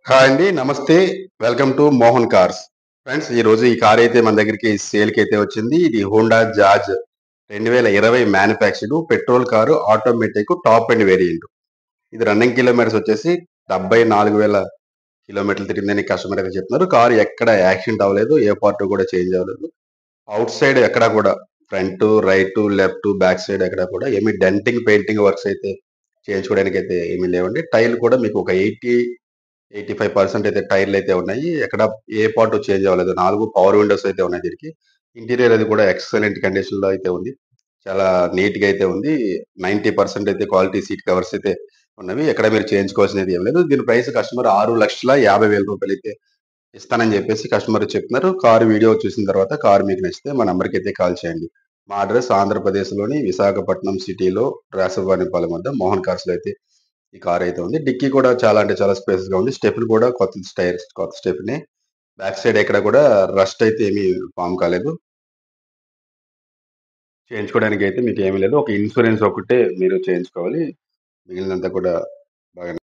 Hi అండి. నమస్తే. Welcome to Mohan cars. Friends ఈరోజు ఈ కార్ అయితే మన దగ్గరికి సేల్‌కి అయితే వచ్చింది. ఇది Honda jazz 2020 manufactured petrol car automatic top end variant. ఇది రన్నింగ్ కిలోమీటర్స్ వచ్చేసి 74,000 కిలోమీటర్లు తిరిగిందని కస్టమర్ అయితే చెప్తున్నారు. కారు ఎక్కడ యాక్సిడెంట్ అవ్వలేదు. ఏ పార్ట్ కూడా చేంజ్ అవ్వలేదు. ఔట్ సైడ్ ఎక్కడా కూడా front, right, left, back side ఎక్కడా కూడా ఏమి డెంటింగ్, పెయింటింగ్ వర్క్స్ అయితే చేయించుకోవడానికి అయితే ఏమీ లేవండి. టైర్లు కూడా మీకు ఒక 85% అయితే టైర్‌లయితే ఉన్నాయి. ఎక్కడ ఏ పార్ట్ చేంజ్ అవ్వలేదు. 4 పవర్ విండోస్ అయితే ఉన్నాయి దీనికి. ఇంటీరియర్ అది కూడా ఎక్సలెంట్ కండిషన్‌లో అయితే ఉంది. చాలా నీట్‌గా అయితే ఉంది. 90% అయితే క్వాలిటీ సీట్ కవర్స్ అయితే ఉన్నవి. ఎక్కడ మీరు చేయించుకోవాల్సినది ఏం లేదు. దీని ప్రైస్ కస్టమర్ రూ. 6,50,000 అయితే ఇస్తానని చెప్పేసి కస్టమర్ చెప్తున్నారు. కారు వీడియో చూసిన తర్వాత కారు మీకు నచ్చితే మా నంబర్‌కైతే కాల్ చేయండి. మా అడ్రెస్ ఆంధ్రప్రదేశ్‌లోని విశాఖపట్నం సిటీలో రాసవానిపాలెం వద్ద మోహన్ కార్స్‌లో అయితే ఈ కార్ అయితే ఉంది. డిక్కీ కూడా చాలా అంటే చాలా స్పేస్‌గా ఉంది. స్టెప్‌ని కూడా కొత్త టైర్స్ కొత్త స్టెప్‌ని. బ్యాక్ సైడ్ ఎక్కడ కూడా రస్ట్ అయితే ఏమీ ఫార్మ్ కాలేదు. చేయించుకోవడానికి అయితే మీకేమీ లేదు. ఒక ఇన్స్యూరెన్స్ ఒకటే మీరు చేయించుకోవాలి. మిగిలినంతా కూడా బాగానే